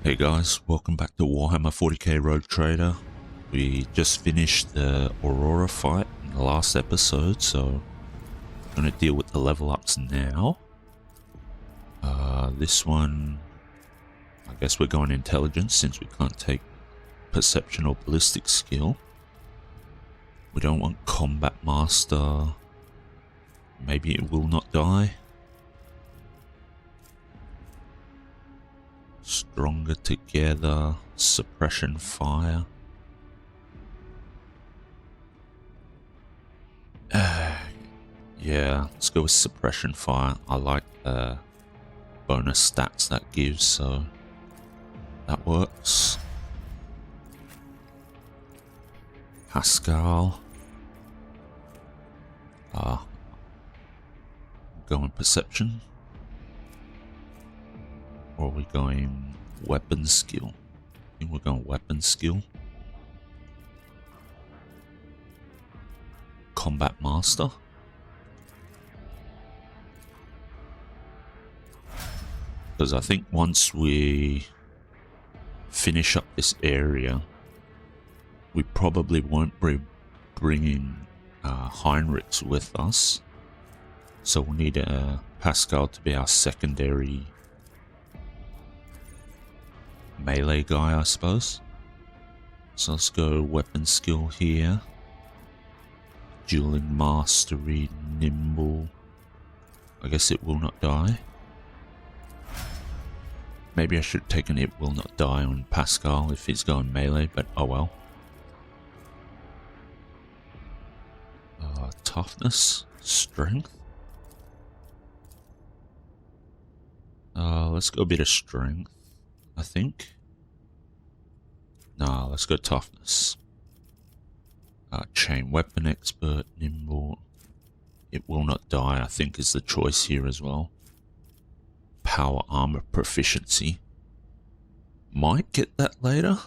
Hey guys, welcome back to Warhammer 40k Rogue Trader. We just finished the Aurora fight in the last episode, so I'm going to deal with the level ups now. This one, I guess we're going intelligence since we can't take perception or ballistic skill. We don't want combat master. Maybe it will not die. Stronger together, suppression fire. Yeah, let's go with suppression fire. I like the bonus stats that gives, so that works. Pascal. Going perception. Or are we going weapon skill? I think we're going weapon skill. Combat master. Because I think once we finish up this area, we probably won't be bringing Heinrichs with us. So we'll need Pascal to be our secondary melee guy, I suppose. So let's go weapon skill here. Dueling mastery, nimble. I guess it will not die. Maybe I should take an it will not die on Pascal if he's going melee, but oh well. Toughness, strength. Let's go a bit of strength, I think. Nah, let's go toughness. Chain weapon expert, nimble. It will not die, I think, is the choice here as well. Power armor proficiency. Might get that later.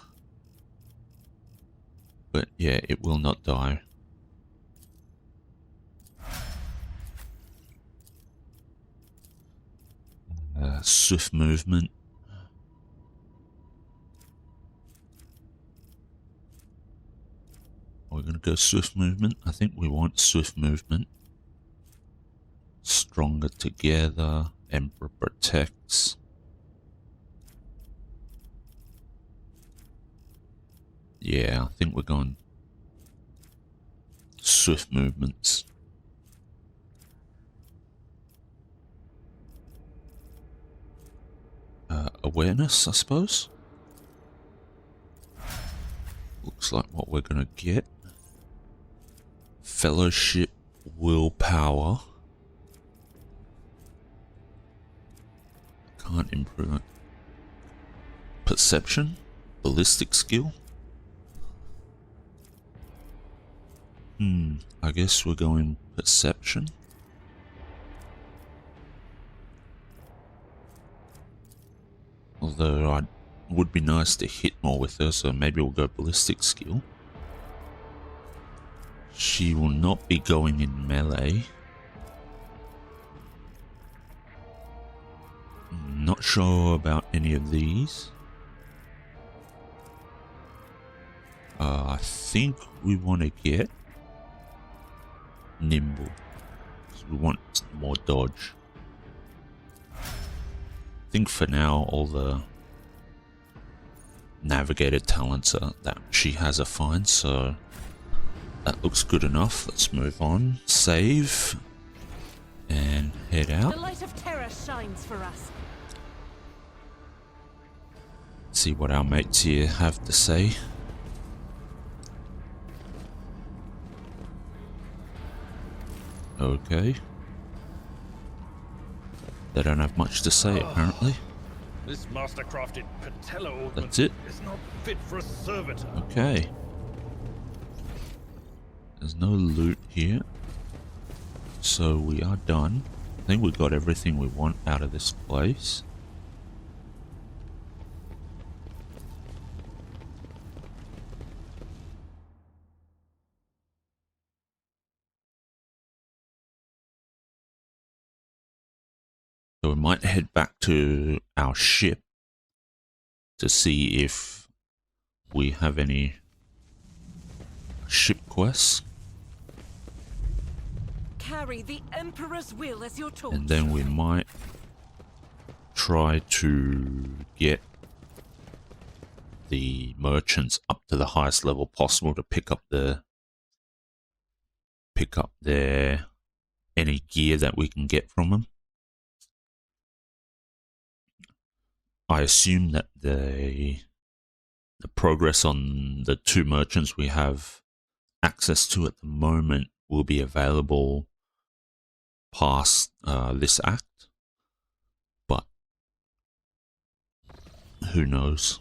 But yeah, it will not die. Swift movement. We're going to go swift movement. I think we want swift movement. Stronger together. Emperor protects. Yeah, I think we're going swift movements. Awareness, I suppose. Looks like what we're going to get. Fellowship, willpower. Can't improve it. Perception, ballistic skill. I guess we're going perception. Although it would be nice to hit more with her, so maybe we'll go ballistic skill. She will not be going in melee. Not sure about any of these. I think we want to get nimble. We want more dodge. I think for now all the navigator talents that she has are fine, so that looks good enough. Let's move on. Save and head out. The light of terror shines for us. See what our mates here have to say. Okay. They don't have much to say apparently. This master-crafted patella ornament That's it. is not fit for a servitor. Okay. There's no loot here. So we are done. I think we got everything we want out of this place. So we might head back to our ship to see if we have any ship quests. Carry the Emperor's will as your torch. And then we might try to get the merchants up to the highest level possible to pick up their any gear that we can get from them. I assume that the progress on the 2 merchants we have access to at the moment will be available past this act, but who knows?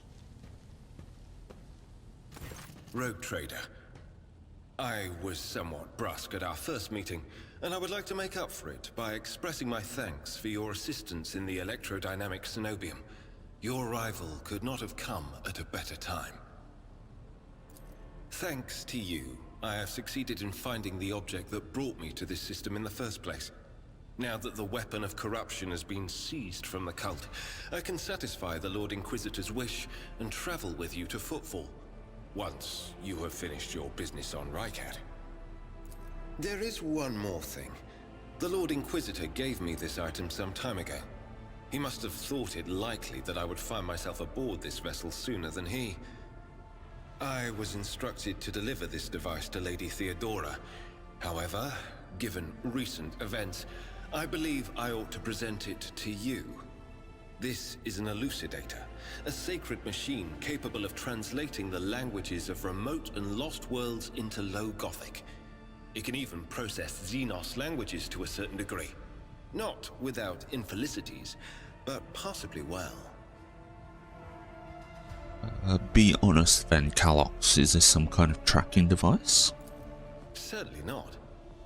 Rogue Trader, I was somewhat brusque at our first meeting, and I would like to make up for it by expressing my thanks for your assistance in the electrodynamic Cenobium. Your arrival could not have come at a better time. Thanks to you, I have succeeded in finding the object that brought me to this system in the first place. Now that the weapon of corruption has been seized from the cult, I can satisfy the Lord Inquisitor's wish and travel with you to Footfall, once you have finished your business on Rycat. There is one more thing. The Lord Inquisitor gave me this item some time ago. He must have thought it likely that I would find myself aboard this vessel sooner than he. I was instructed to deliver this device to Lady Theodora. However, given recent events, I believe I ought to present it to you. This is an elucidator, a sacred machine capable of translating the languages of remote and lost worlds into Low Gothic. It can even process Xenos languages to a certain degree. Not without infelicities, but possibly well. Be honest, Van Calox, is this some kind of tracking device? Certainly not.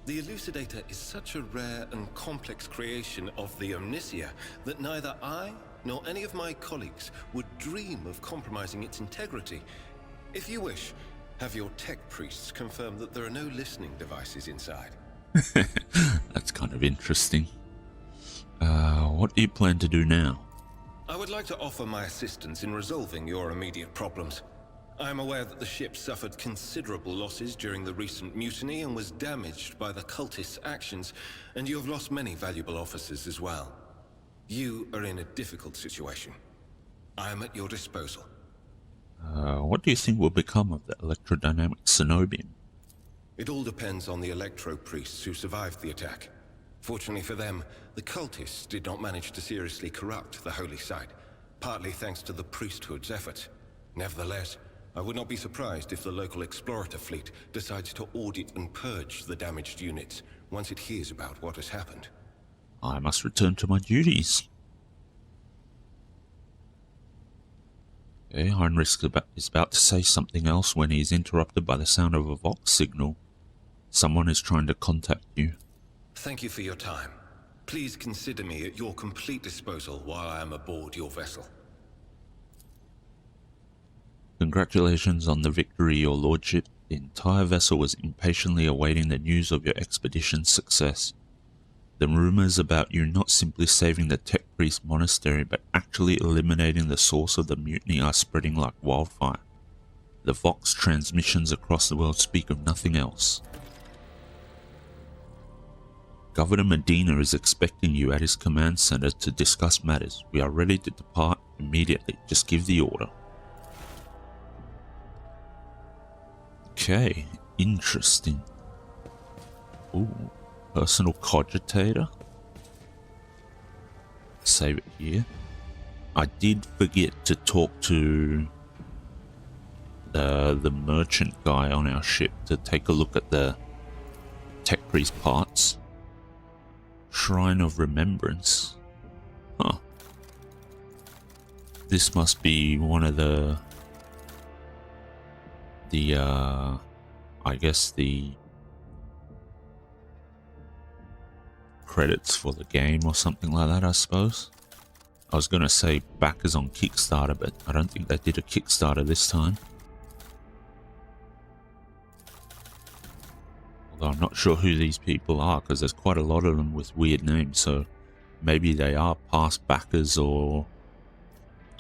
The elucidator is such a rare and complex creation of the Omnisia that neither I nor any of my colleagues would dream of compromising its integrity. If you wish, have your tech priests confirm that there are no listening devices inside. That's kind of interesting. What do you plan to do now? I would like to offer my assistance in resolving your immediate problems. I am aware that the ship suffered considerable losses during the recent mutiny and was damaged by the cultists' actions, and you have lost many valuable officers as well. You are in a difficult situation. I am at your disposal. What do you think will become of the electrodynamic Cenobium? It all depends on the electro-priests who survived the attack. Fortunately for them, the cultists did not manage to seriously corrupt the holy site, partly thanks to the priesthood's efforts. Nevertheless, I would not be surprised if the local explorator fleet decides to audit and purge the damaged units once it hears about what has happened. I must return to my duties. Okay, Heinrich is about to say something else when he is interrupted by the sound of a Vox signal. Someone is trying to contact you. Thank you for your time. Please consider me at your complete disposal while I am aboard your vessel. Congratulations on the victory, your lordship. The entire vessel was impatiently awaiting the news of your expedition's success. The rumors about you not simply saving the Tech Priest Monastery but actually eliminating the source of the mutiny are spreading like wildfire. The Vox transmissions across the world speak of nothing else. Governor Medina is expecting you at his command center to discuss matters. We are ready to depart immediately. Just give the order. Okay, interesting. Ooh, personal cogitator. Save it here. I did forget to talk to the merchant guy on our ship to take a look at the Tech Priest parts. Shrine of Remembrance. Huh. This must be one of the I guess the credits for the game or something like that, I suppose. I was gonna say backers on Kickstarter, but I don't think they did a Kickstarter this time. Although I'm not sure who these people are, because there's quite a lot of them with weird names, so maybe they are past backers or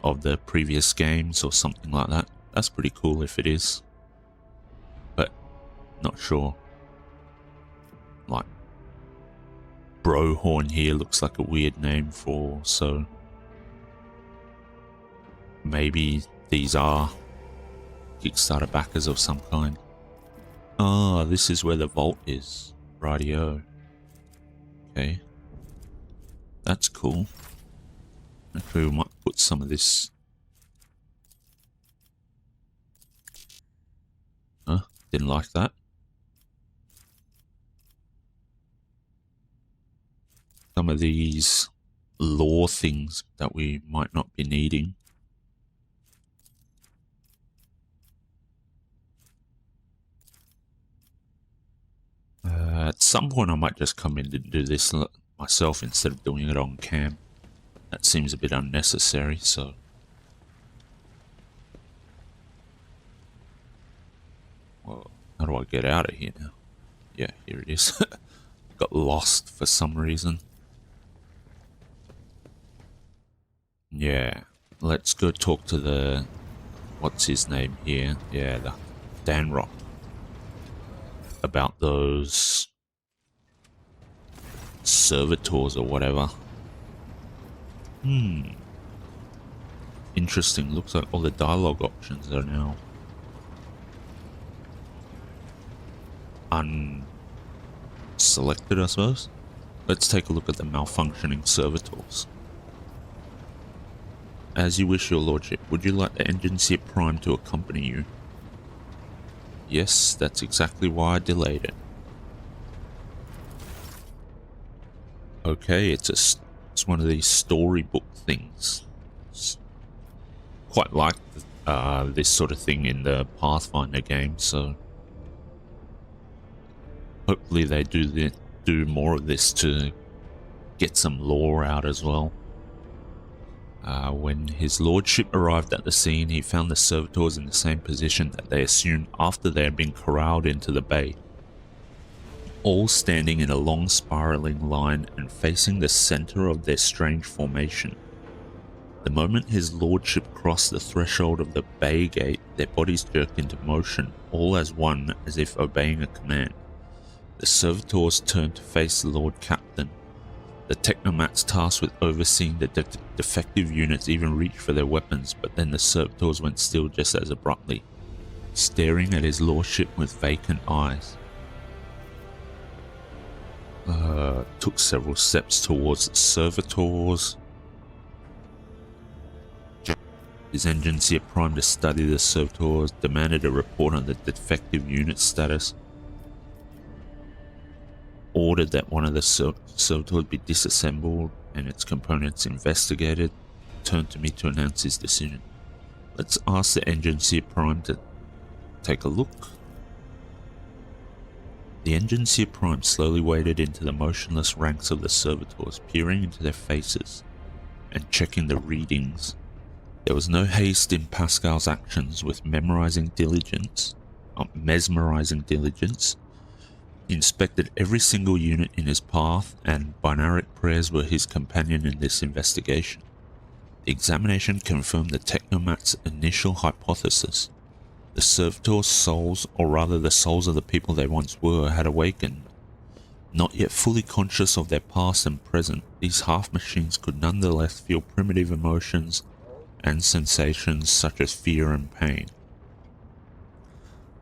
of the previous games or something like that. That's pretty cool if it is. But not sure. Like Brohorn here looks like a weird name for, so maybe these are Kickstarter backers of some kind. Ah, this is where the vault is. Rightio. Okay. That's cool. Actually, we might put some of this... Huh? Didn't like that. Some of these lore things that we might not be needing. At some point I might just come in and do this myself instead of doing it on cam. That seems a bit unnecessary, so... Well, how do I get out of here now? Yeah, here it is. Got lost for some reason. Yeah, let's go talk to the... What's his name here? Yeah, the Danrock. About those... servitors or whatever. Interesting. Looks like all the dialogue options are now unselected, I suppose. Let's take a look at the malfunctioning servitors. As you wish, your lordship. Would you like the engine ship Prime to accompany you? Yes, that's exactly why I delayed it. Okay, it's one of these storybook things. It's quite like this sort of thing in the Pathfinder game, so hopefully they do more of this to get some lore out as well. When his lordship arrived at the scene, he found the servitors in the same position that they assumed after they had been corralled into the bay, all standing in a long spiraling line and facing the center of their strange formation. The moment his lordship crossed the threshold of the bay gate, their bodies jerked into motion, all as one, as if obeying a command. The servitors turned to face the Lord Captain. The technomats tasked with overseeing the defective units even reached for their weapons, but then the servitors went still just as abruptly, staring at his lordship with vacant eyes. Took several steps towards the servitors. His engine ship Prime to study the servitors, demanded a report on the defective unit status. Ordered that one of the servitors be disassembled and its components investigated. Turned to me to announce his decision. Let's ask the engine ship Prime to take a look. The engine ship Prime slowly waded into the motionless ranks of the servitors, peering into their faces and checking the readings. There was no haste in Pascal's actions. With mesmerizing diligence, he inspected every single unit in his path, and binaric prayers were his companion in this investigation. The examination confirmed the technomat's initial hypothesis. The servitors' souls, or rather the souls of the people they once were, had awakened. Not yet fully conscious of their past and present, these half-machines could nonetheless feel primitive emotions and sensations such as fear and pain.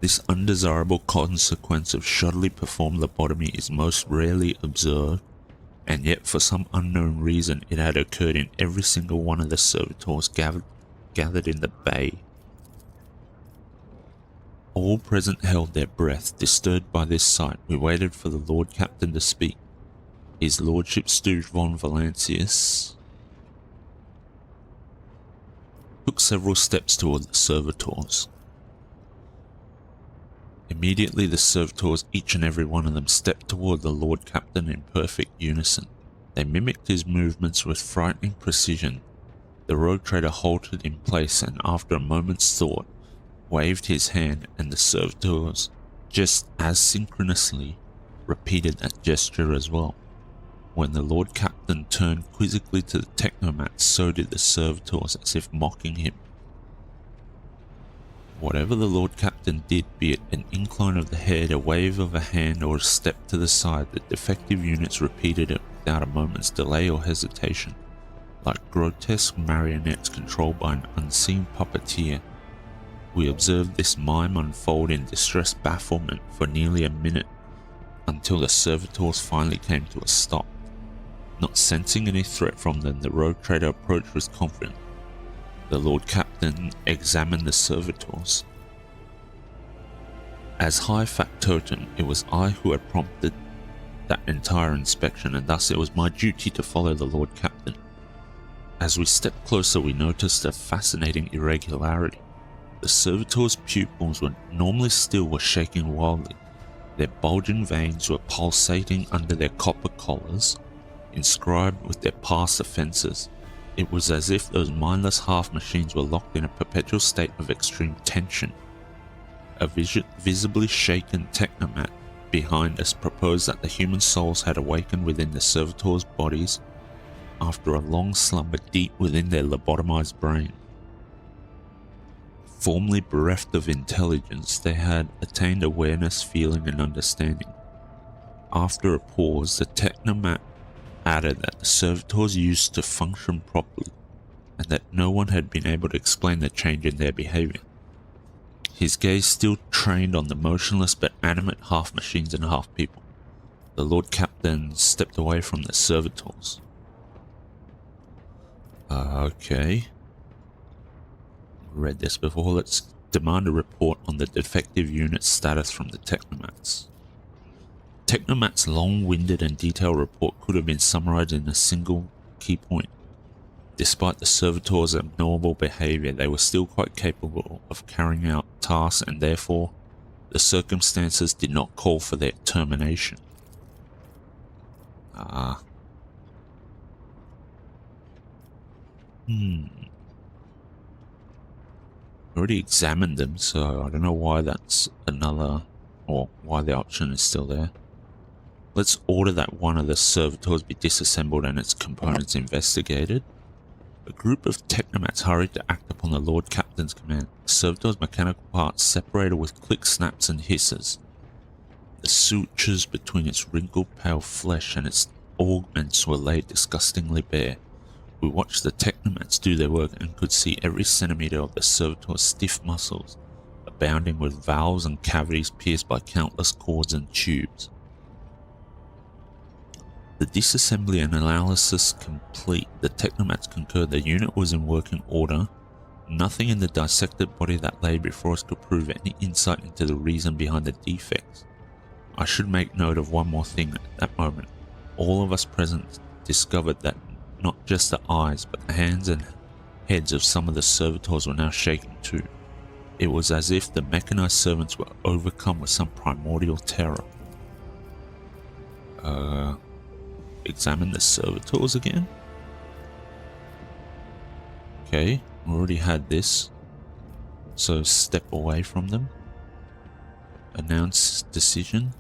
This undesirable consequence of shoddily performed lobotomy is most rarely observed, and yet for some unknown reason it had occurred in every single one of the servitors gathered in the bay. All present held their breath, disturbed by this sight. We waited for the Lord Captain to speak. His Lordship Stooge von Valancius took several steps toward the servitors. Immediately the servitors, each and every one of them, stepped toward the Lord Captain in perfect unison. They mimicked his movements with frightening precision. The rogue trader halted in place and, after a moment's thought, waved his hand, and the servitors, just as synchronously, repeated that gesture as well. When the Lord Captain Captain turned quizzically to the technomat, so did the servitors, as if mocking him. Whatever the Lord Captain did, be it an incline of the head, a wave of a hand, or a step to the side, the defective units repeated it without a moment's delay or hesitation, like grotesque marionettes controlled by an unseen puppeteer. We observed this mime unfold in distressed bafflement for nearly a minute, until the servitors finally came to a stop. Not sensing any threat from them, the rogue trader approached with confidence. The Lord Captain examined the servitors. As High Factotum, it was I who had prompted that entire inspection, and thus it was my duty to follow the Lord Captain. As we stepped closer, we noticed a fascinating irregularity. The servitors' pupils, were normally still, were shaking wildly. Their bulging veins were pulsating under their copper collars, inscribed with their past offences. It was as if those mindless half-machines were locked in a perpetual state of extreme tension. A visibly shaken technomat behind us proposed that the human souls had awakened within the servitors' bodies after a long slumber deep within their lobotomized brain. Formerly bereft of intelligence, they had attained awareness, feeling, and understanding. After a pause, the technomat added that the servitors used to function properly, and that no one had been able to explain the change in their behavior. His gaze still trained on the motionless but animate half-machines and half-people. The Lord Captain stepped away from the servitors. Okay. Read this before. Let's demand a report on the defective unit status from the technomats. Technomat's long-winded and detailed report could have been summarized in a single key point. Despite the servitors' abnormal behavior, they were still quite capable of carrying out tasks, and therefore the circumstances did not call for their termination. Already examined them, so I don't know why that's another, or why the option is still there. Let's order that one of the servitors be disassembled and its components investigated. A group of technomats hurried to act upon the Lord Captain's command. The servitors' mechanical parts separated with quick snaps and hisses. The sutures between its wrinkled pale flesh and its augments were laid disgustingly bare. We watched the technomats do their work and could see every centimeter of the servitor's stiff muscles, abounding with valves and cavities pierced by countless cords and tubes. The disassembly and analysis complete, the technomats concurred the unit was in working order. Nothing in the dissected body that lay before us could prove any insight into the reason behind the defects. I should make note of one more thing at that moment. All of us present discovered that not just the eyes, but the hands and heads of some of the servitors were now shaking too. It was as if the mechanized servants were overcome with some primordial terror. Examine the servitors again? Okay, already had this. So step away from them. Announce decision.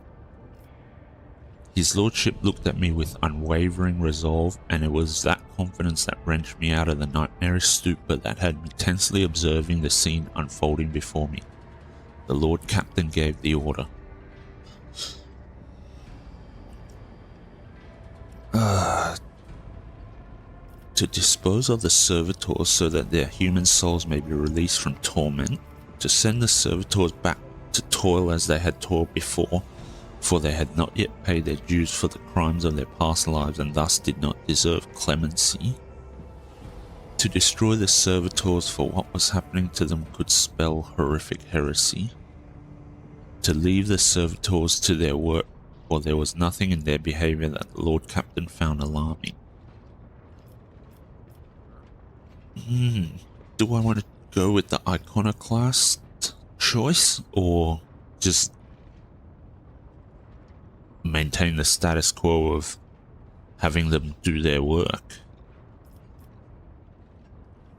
His lordship looked at me with unwavering resolve, and it was that confidence that wrenched me out of the nightmarish stupor that had me tensely observing the scene unfolding before me. The Lord Captain gave the order. To dispose of the servitors so that their human souls may be released from torment, to send the servitors back to toil as they had toiled before, for they had not yet paid their dues for the crimes of their past lives and thus did not deserve clemency. To destroy the servitors for what was happening to them could spell horrific heresy. To leave the servitors to their work, for there was nothing in their behavior that the Lord Captain found alarming. Do I want to go with the iconoclast choice, or just maintain the status quo of having them do their work?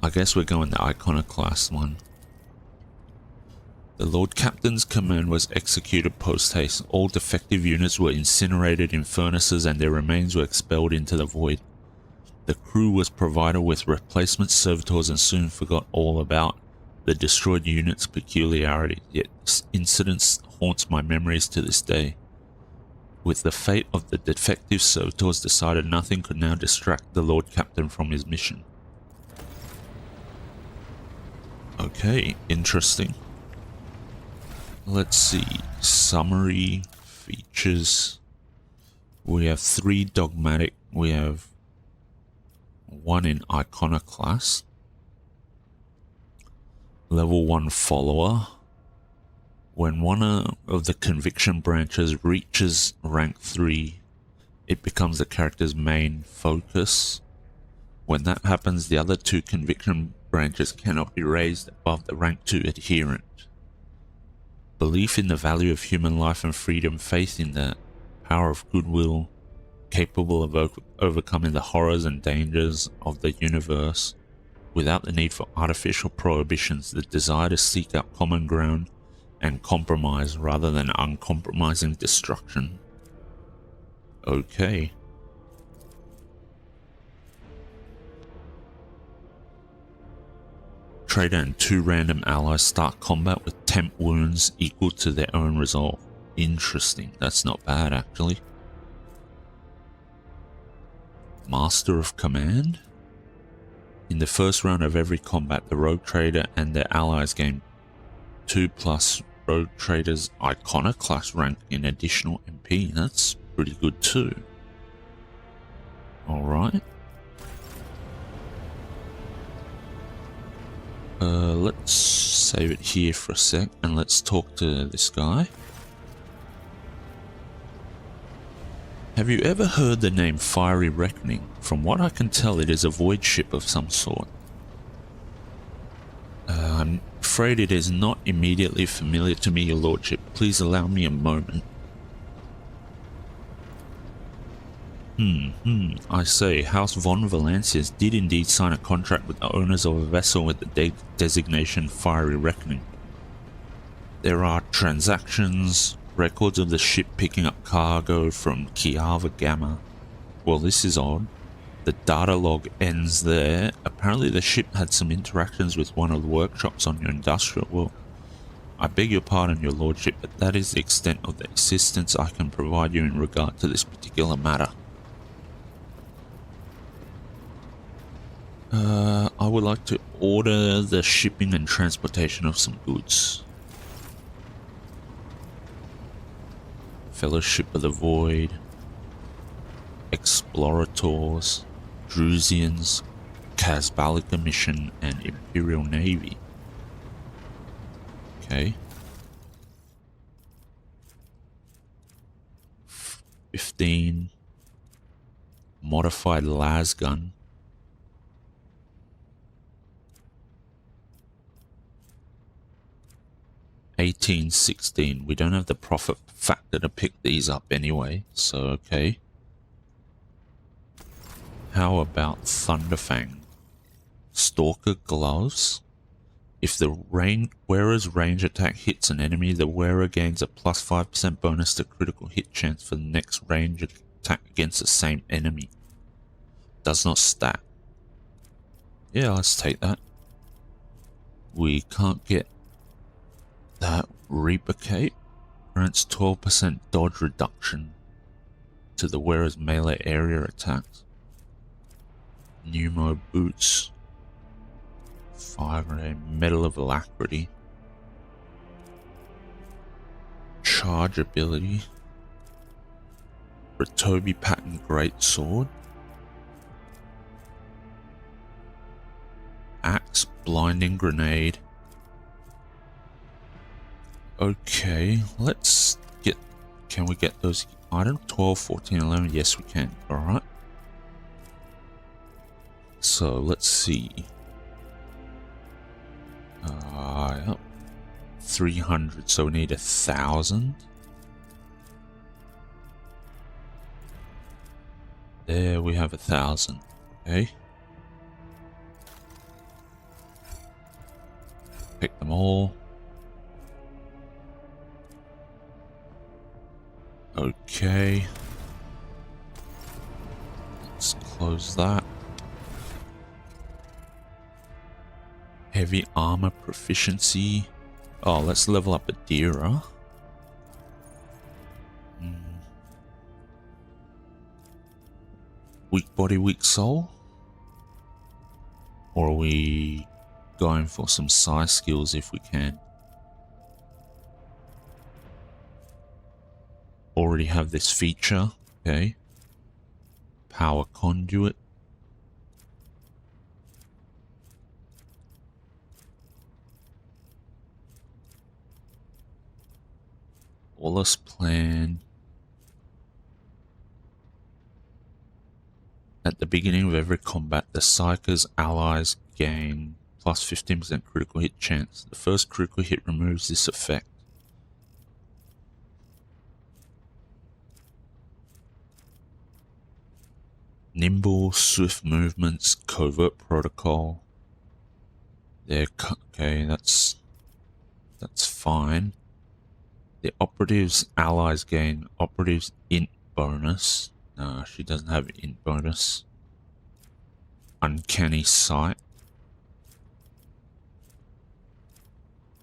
I guess we're going the iconoclast one. The Lord Captain's command was executed post-haste. All defective units were incinerated in furnaces and their remains were expelled into the void. The crew was provided with replacement servitors and soon forgot all about the destroyed unit's peculiarity, yet this incident haunts my memories to this day. With the fate of the defective servitors decided, nothing could now distract the Lord Captain from his mission. Okay, interesting. Let's see. Summary, features. We have 3 dogmatic. We have 1 in iconoclast. Level 1 follower. When one of the conviction branches reaches rank 3, it becomes the character's main focus. When that happens, the other 2 conviction branches cannot be raised above the rank 2 adherent. Belief in the value of human life and freedom, faith in the power of goodwill, capable of overcoming the horrors and dangers of the universe without the need for artificial prohibitions, the desire to seek out common ground and compromise rather than uncompromising destruction. Okay. Trader and 2 random allies start combat with temp wounds equal to their own resolve. Interesting, that's not bad actually. Master of Command. In the first round of every combat, the rogue trader and their allies gain 2+ rogue trader's iconoclast rank in additional MP. That's pretty good too. Alright. Let's save it here for a sec and let's talk to this guy. Have you ever heard the name Fiery Reckoning? From what I can tell, it is a void ship of some sort. I'm afraid it is not immediately familiar to me, your lordship. Please allow me a moment. I say, House von Valancius did indeed sign a contract with the owners of a vessel with the designation Fiery Reckoning. There are transactions, records of the ship picking up cargo from Kiava Gamma. Well, this is odd. The data log ends there. Apparently the ship had some interactions with one of the workshops on your industrial world. I beg your pardon, your lordship, but that is the extent of the assistance I can provide you in regard to this particular matter. I would like to order the shipping and transportation of some goods. Fellowship of the Void, Explorators, Drusians, Casballica Mission, and Imperial Navy. Okay. 15. Modified las gun. 18, 16. We don't have the profit factor to pick these up anyway, so okay. How about Thunderfang? Stalker gloves. If the wearer's range attack hits an enemy, the wearer gains a plus 5% bonus to critical hit chance for the next range attack against the same enemy. Does not stack. Yeah, let's take that. We can't get that Reaper Cape. Grants 12% dodge reduction to the wearer's melee area attacks. Pneumo boots. 5 Medal of Alacrity. Charge ability. Ratobi Pattern Greatsword. Axe Blinding Grenade. Okay, let's get... Can we get those items? 12, 14, 11. Yes, we can. Alright. So, let's see. Yep. 300, so we need 1,000. There we have 1,000. Okay. Pick them all. Okay. Let's close that. heavy armor proficiency. Oh, let's level up Adira. Weak body, weak soul? Or are we going for some psi skills if we can? Already have this feature, okay. Power conduit. Wallace plan. At the beginning of every combat, the Psyker's allies gain plus 15% critical hit chance. The first critical hit removes this effect. Nimble, swift movements, covert protocol. There, okay, that's fine. The operative's allies gain operative's int bonus. No, she doesn't have int bonus. Uncanny sight.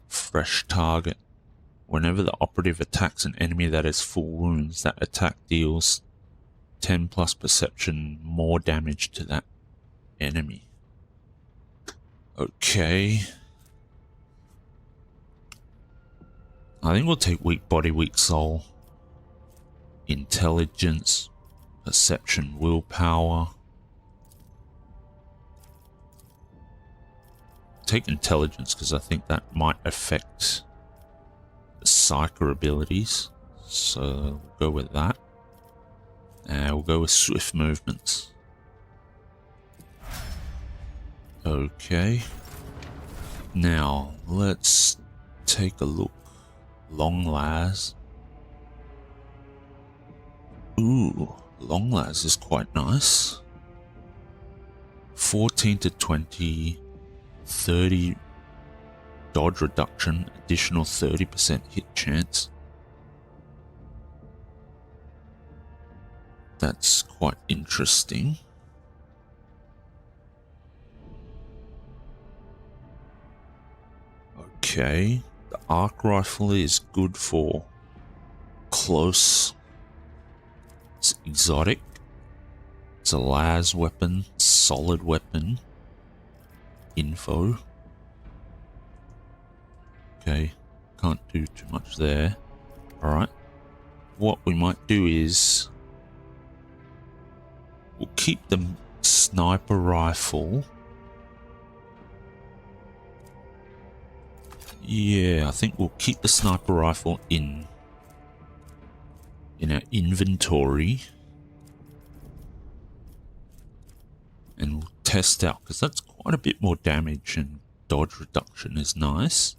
Fresh target. Whenever the operative attacks an enemy that has full wounds, that attack deals 10 plus perception more damage to that enemy. Okay. I think we'll take weak body, weak soul. Intelligence, perception, willpower. Take intelligence because I think that might affect the psyker abilities. So we'll go with that. And we'll go with swift movements. Okay. Now, let's take a look. Long las. Ooh, long las is quite nice. 14 to 20, 30 dodge reduction, additional 30% hit chance. That's quite interesting. Okay, the arc rifle is good for close. It's exotic. It's a las weapon, solid weapon. Info. Okay, can't do too much there. Alright, what we might do is we'll keep the sniper rifle. Yeah, I think we'll keep the sniper rifle in our inventory. And we'll test out, because that's quite a bit more damage and dodge reduction is nice.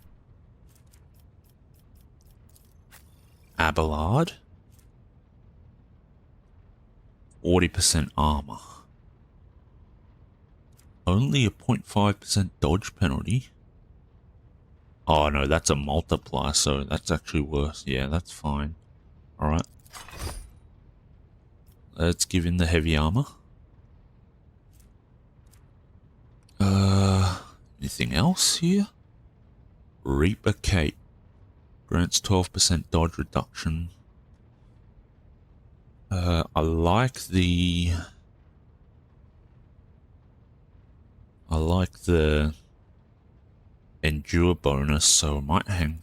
Abelard. 40% armor. Only a 0.5% dodge penalty. Oh no, that's a multiplier, so that's actually worse. Yeah, that's fine. Alright. Let's give him the heavy armor. Anything else here? Reaper Cape. Grants 12% dodge reduction. I like the endure bonus, so I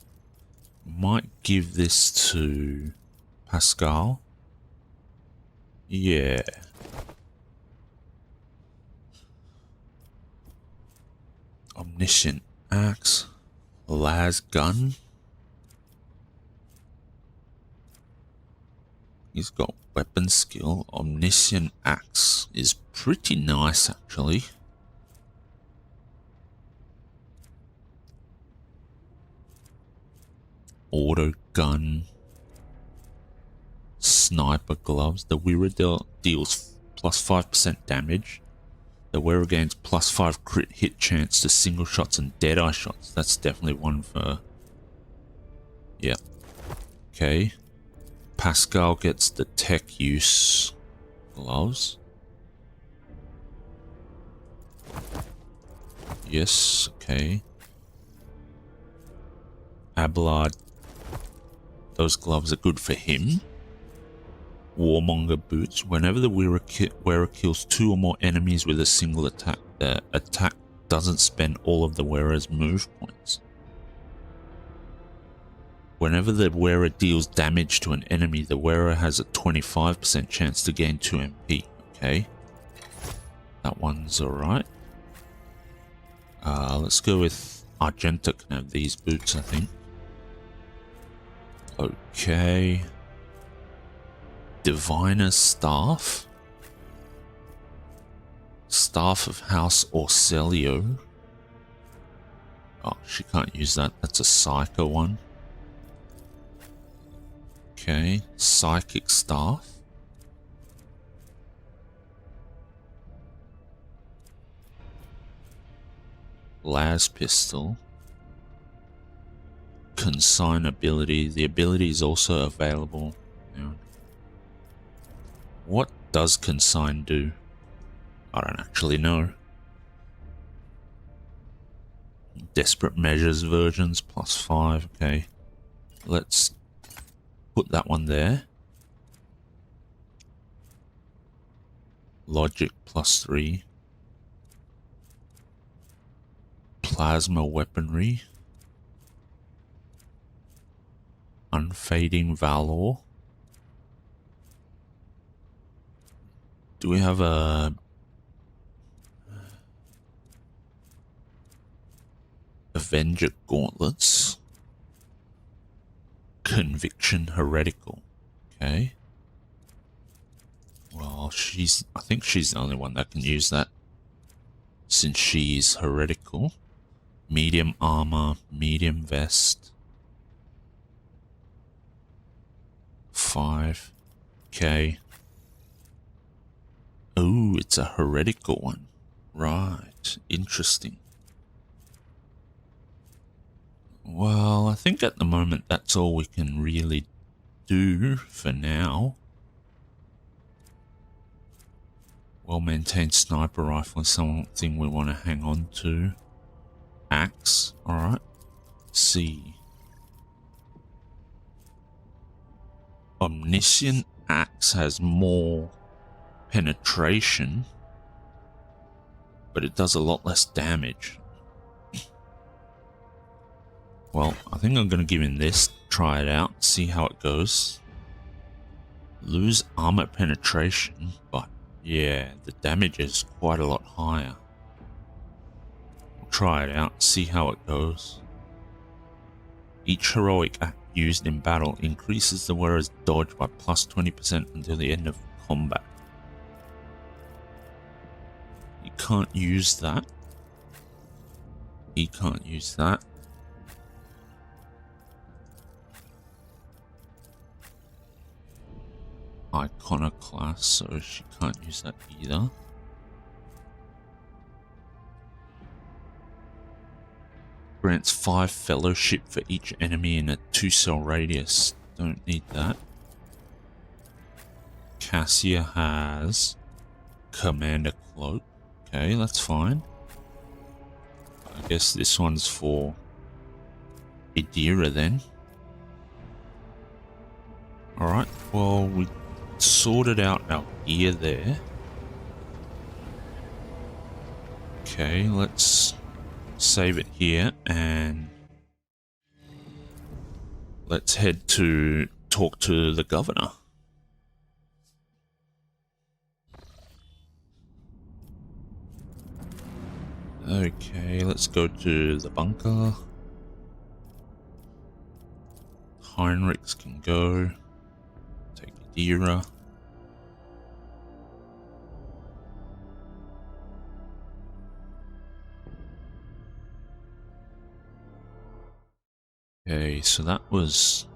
might give this to Pascal. Yeah. Omniscient axe, las gun. He's got weapon skill. Omniscient axe is pretty nice actually. Auto gun. Sniper gloves. The wearer deals plus 5% damage. The wearer gains plus 5 crit hit chance to single shots and deadeye shots. That's definitely one for... yeah. Okay. Pascal gets the tech use gloves. Yes, okay. Abelard. Those gloves are good for him. Warmonger boots. Whenever the wearer kills 2 or more enemies with a single attack, the attack doesn't spend all of the wearer's move points. Whenever the wearer deals damage to an enemy, the wearer has a 25% chance to gain 2 MP. Okay. That one's alright. Let's go with Argenta can have these boots, I think. Okay. Diviner's Staff. Staff of House Orcelio. Oh, she can't use that. That's a Psycho one. Okay. Psychic Staff. Las Pistol. Consign ability. The ability is also available. What does Consign do? I don't actually know. Desperate Measures versions +5. Okay. Let's put that one there. Logic +3. Plasma Weaponry. Unfading Valor. Do we have a Avenger Gauntlets? Conviction Heretical. Okay. Well, I think she's the only one that can use that, since she's heretical. Medium armor, medium vest. 5. Okay. Oh, it's a heretical one. Right. Interesting. Well, I think at the moment that's all we can really do for now. Well-maintained sniper rifle is something we want to hang on to. Axe. Alright. C. Omniscient Axe has more penetration, but it does a lot less damage. Well, I think I'm going to give him this, try it out, see how it goes. Lose armor penetration, but yeah, the damage is quite a lot higher. We'll try it out, see how it goes. Each heroic act used in battle increases the wearer's dodge by +20% until the end of combat. You can't use that. He can't use that. Iconoclast, so she can't use that either. Grants 5 fellowship for each enemy in a 2-cell radius. Don't need that. Cassia has Commander Cloak. Okay, that's fine. I guess this one's for Idira then. Alright, well, we sorted out our gear there. Okay, let's save it here and let's head to talk to the governor. Okay, let's go to the bunker. Heinrichs can go. Take Adira. Okay, so that was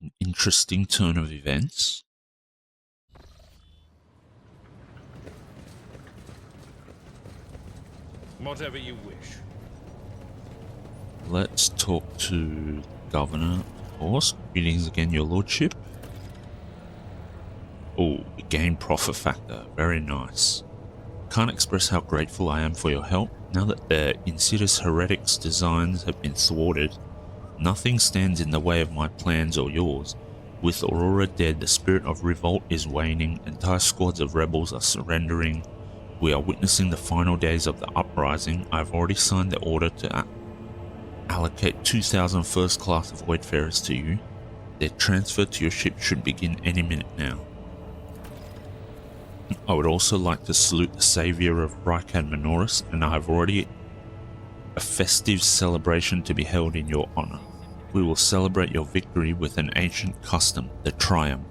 an interesting turn of events. Whatever you wish. Let's talk to Governor, of course. Greetings again, your lordship. Oh, we gain profit factor. Very nice. Can't express how grateful I am for your help. Now that the Insidious Heretics' designs have been thwarted, nothing stands in the way of my plans or yours. With Aurora dead, the spirit of revolt is waning, entire squads of rebels are surrendering. We are witnessing the final days of the uprising. I have already signed the order to allocate 2,000 first-class Voidfarers to you. Their transfer to your ship should begin any minute now. I would also like to salute the savior of Rykan Minoris, and I have already a festive celebration to be held in your honor. We will celebrate your victory with an ancient custom, the Triumph.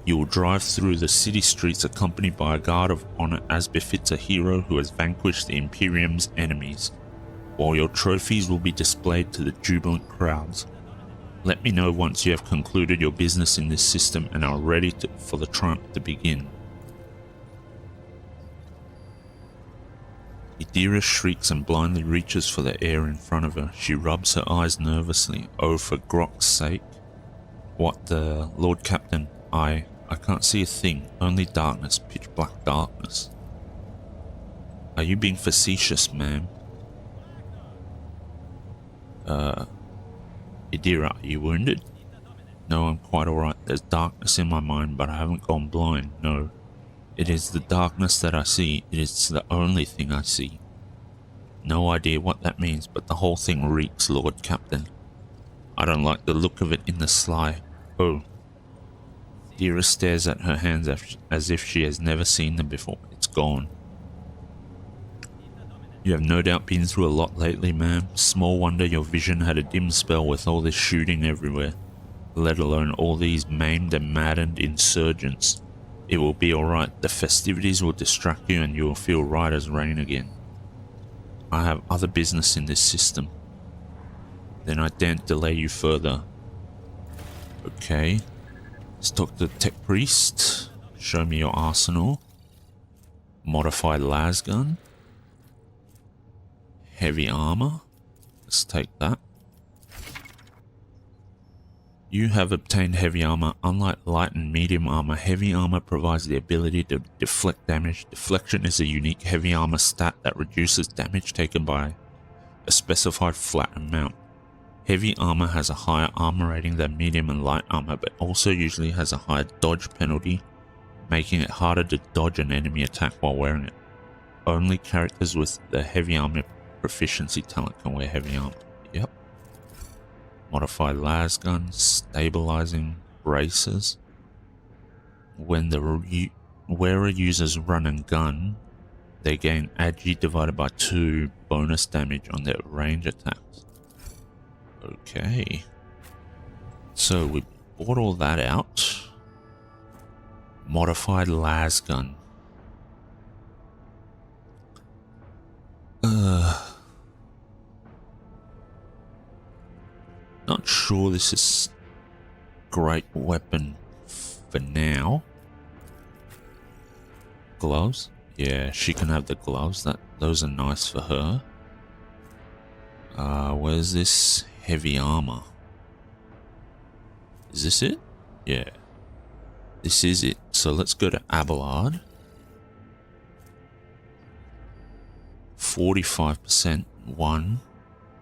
You will drive through the city streets accompanied by a guard of honor as befits a hero who has vanquished the Imperium's enemies, while your trophies will be displayed to the jubilant crowds. Let me know once you have concluded your business in this system and are ready for the triumph to begin. Idira shrieks and blindly reaches for the air in front of her. She rubs her eyes nervously. Oh, for Grok's sake. What the... Lord Captain, I can't see a thing. Only darkness, pitch black darkness. Are you being facetious, ma'am? Idira, are you wounded? No, I'm quite alright. There's darkness in my mind, but I haven't gone blind, no. It is the darkness that I see. It is the only thing I see. No idea what that means, but the whole thing reeks, Lord Captain. I don't like the look of it in the sly. Oh. Idira stares at her hands as if she has never seen them before. It's gone. You have no doubt been through a lot lately, ma'am. Small wonder your vision had a dim spell with all this shooting everywhere, let alone all these maimed and maddened insurgents. It will be alright. The festivities will distract you and you will feel right as rain again. I have other business in this system. Then I daren't delay you further. Okay. Let's talk to the tech priest. Show me your arsenal. Modified lasgun. Heavy armor. Let's take that. You have obtained heavy armor. Unlike light and medium armor, heavy armor provides the ability to deflect damage. Deflection is a unique heavy armor stat that reduces damage taken by a specified flat amount. Heavy armor has a higher armor rating than medium and light armor, but also usually has a higher dodge penalty, making it harder to dodge an enemy attack while wearing it. Only characters with the heavy armor proficiency talent can wear heavy armor. Yep. Modified lasgun, stabilizing braces. When the wearer uses run and gun, they gain agi divided by 2 bonus damage on their range attacks. Okay. So we bought all that out. Modified lasgun. Not sure this is a great weapon for now. Gloves? Yeah, she can have the gloves. Those are nice for her. Where's this heavy armor? Is this it? Yeah. This is it. So let's go to Abelard. 45%, 1,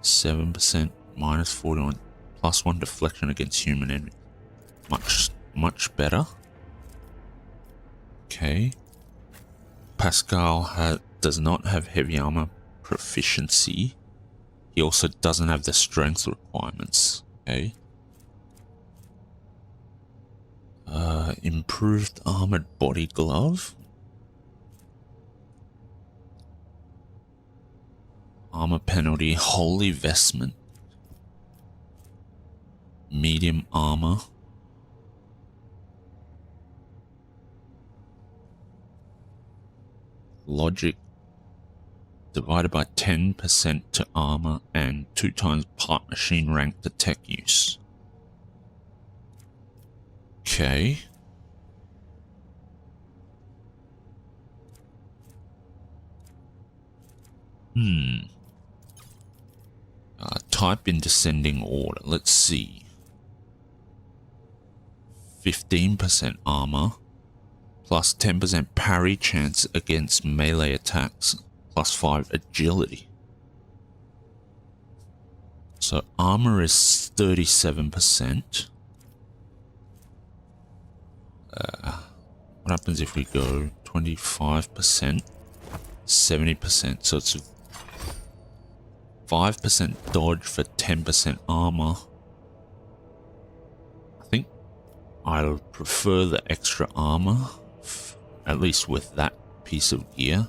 7%, minus 41, plus 1 deflection against human enemy. Much better. Okay. Pascal does not have heavy armor proficiency. He also doesn't have the strength requirements. Okay. Improved armored body glove. Armor penalty, holy vestment. Medium armor. Logic divided by 10% to armor and 2 times part machine rank to tech use. Okay. Type in descending order. Let's see. 15% armor plus 10% parry chance against melee attacks. +5 agility. So armor is 37%. What happens if we go 25%, 70%? So it's 5% dodge for 10% armor. I think I'll prefer the extra armor, at least with that piece of gear.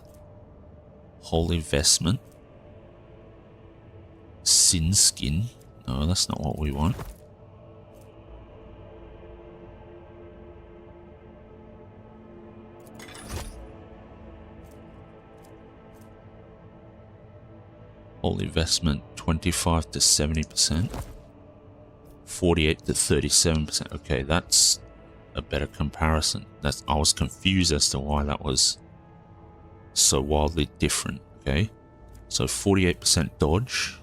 Holy vestment. Sin skin. No, that's not what we want. Holy vestment, 25 to 70%. 48 to 37%. Okay, that's a better comparison. I was confused as to why that was so wildly different. Okay, so 48% dodge.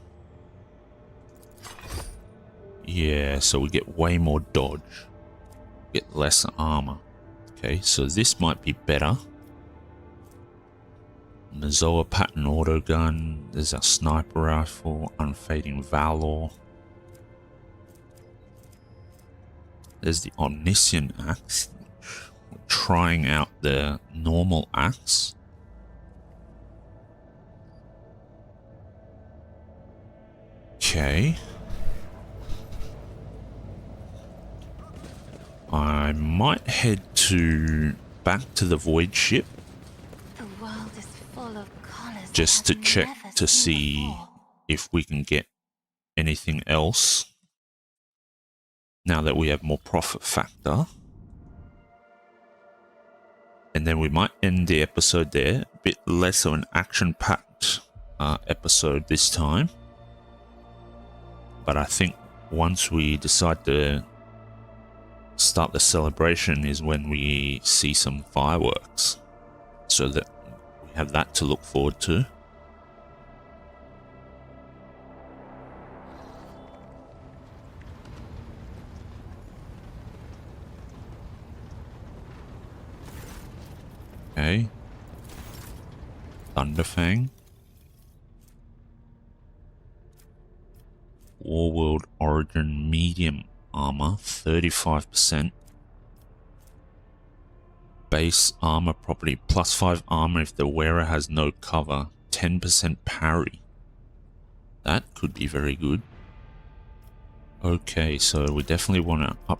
Yeah, so we get way more dodge, get less armor. Okay, so this might be better. Mazoa pattern autogun. There's a sniper rifle, unfading valor. There's the omniscient axe. We're trying out the normal axe. Okay. I might head back to the void ship The world is full of colors just to check to see if we can get anything else now that we have more profit factor. And then we might end the episode there. A bit less of an action-packed episode this time. But I think once we decide to start the celebration is when we see some fireworks, so that we have that to look forward to. Okay, Thunderfang, Warworld Origin medium armor, 35%. Base armor property, +5 armor if the wearer has no cover, 10% parry. That could be very good. Okay, so we definitely want to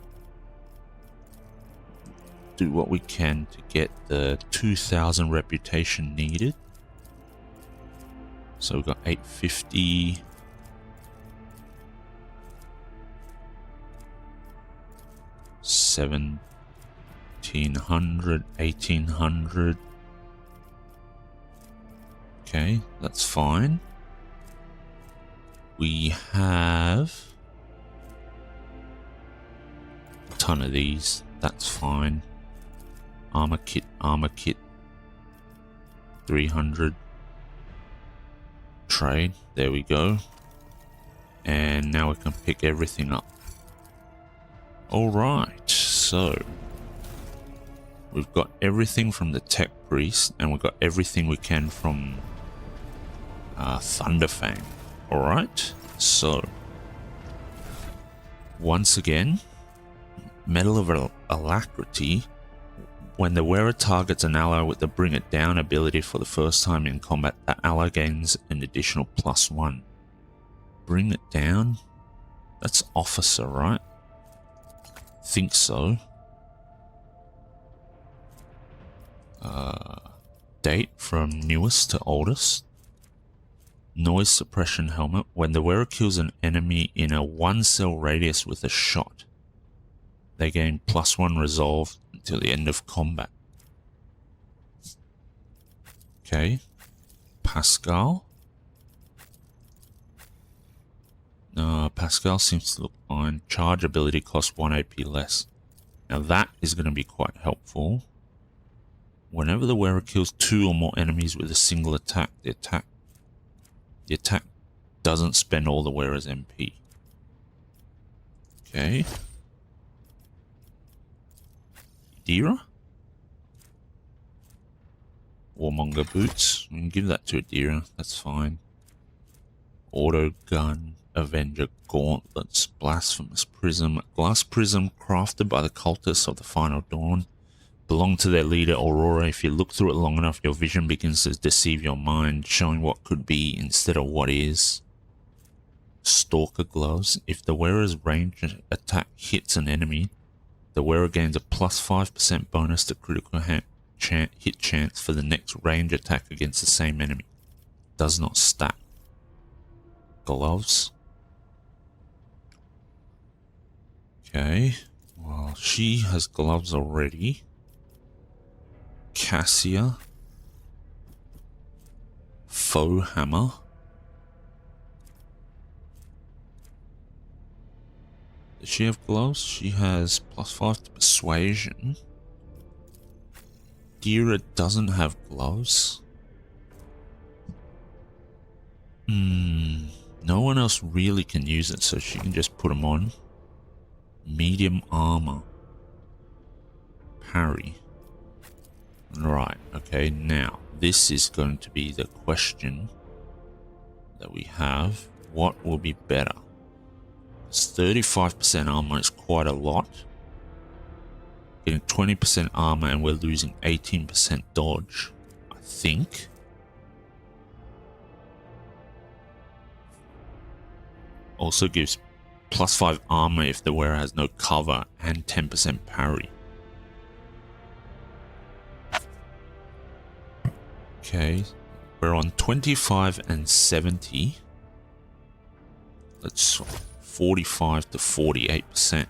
do what we can to get the 2000 reputation needed. So we've got 850. $1,700, $1,800. Okay, that's fine. We have a ton of these. That's fine. Armor kit, 300. Trade, there we go. And now we can pick everything up. Alright, so we've got everything from the Tech Priest, and we've got everything we can from Thunderfang. Alright, so once again, Medal of Alacrity. When the wearer targets an ally with the Bring It Down ability for the first time in combat, that ally gains an additional +1. Bring It Down? That's officer, right? Think so. Date from newest to oldest. Noise suppression helmet. When the wearer kills an enemy in a 1-cell radius with a shot, they gain +1 resolve until the end of combat. Okay. Pascal. No, Pascal seems to look fine. Charge ability costs 1 AP less. Now that is going to be quite helpful. Whenever the wearer kills 2 or more enemies with a single attack, the attack doesn't spend all the wearer's MP. Okay. Dira? Warmonger boots. We can give that to Adira. That's fine. Auto gun. Avenger gauntlets. Blasphemous prism. Glass prism crafted by the cultists of the Final Dawn. Belong to their leader Aurora. If you look through it long enough, your vision begins to deceive your mind, showing what could be instead of what is. Stalker gloves. If the wearer's ranged attack hits an enemy, the wearer gains a plus 5% bonus to critical hit chance for the next range attack against the same enemy. Does not stack. Gloves. Okay. Well, she has gloves already. Cassia. Faux hammer. Does she have gloves? She has plus 5 to persuasion. Dira doesn't have gloves. No one else really can use it, so she can just put them on. Medium armor. Parry. Right, okay, now this is going to be the question that we have. What will be better? 35% armor is quite a lot. Getting 20% armor and we're losing 18% dodge, I think. Also gives plus 5 armor if the wearer has no cover and 10% parry. Okay, we're on 25 and 70. Let's 45 to 48%.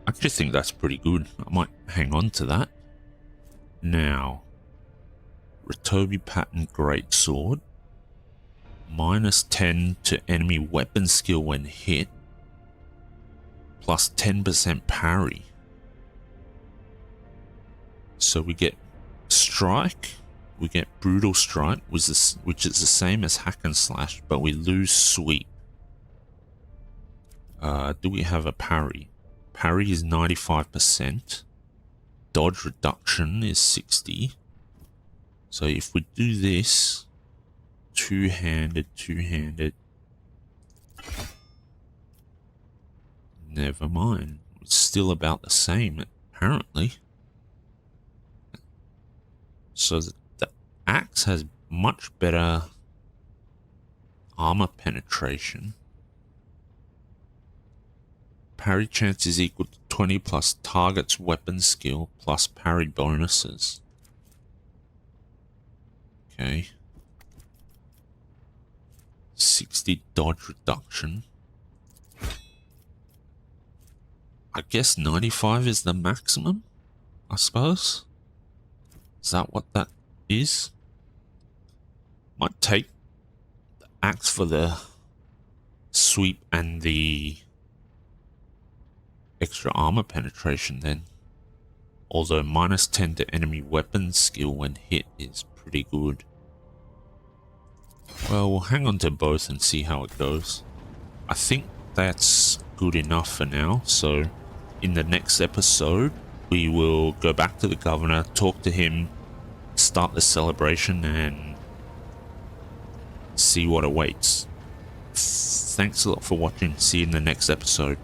I actually think that's pretty good. I might hang on to that. Now, Ratobi pattern greatsword. Minus 10 to enemy weapon skill when hit. Plus 10% parry. So we get strike, we get brutal strike, which is the same as hack and slash, but we lose sweep. Do we have a parry? Parry is 95%. Dodge reduction is 60. So if we do this, two-handed. Never mind. It's still about the same, apparently. So the axe has much better armor penetration. Parry chance is equal to 20 plus target's weapon skill plus parry bonuses. Okay. 60 dodge reduction. I guess 95 is the maximum, I suppose. Is that what that is? Might take the axe for the sweep and the extra armor penetration then. Although minus 10 to enemy weapon skill when hit is pretty good. Well, we'll hang on to both and see how it goes. I think that's good enough for now. So in the next episode, we will go back to the governor, talk to him, start the celebration, and see what awaits. Thanks a lot for watching. See you in the next episode.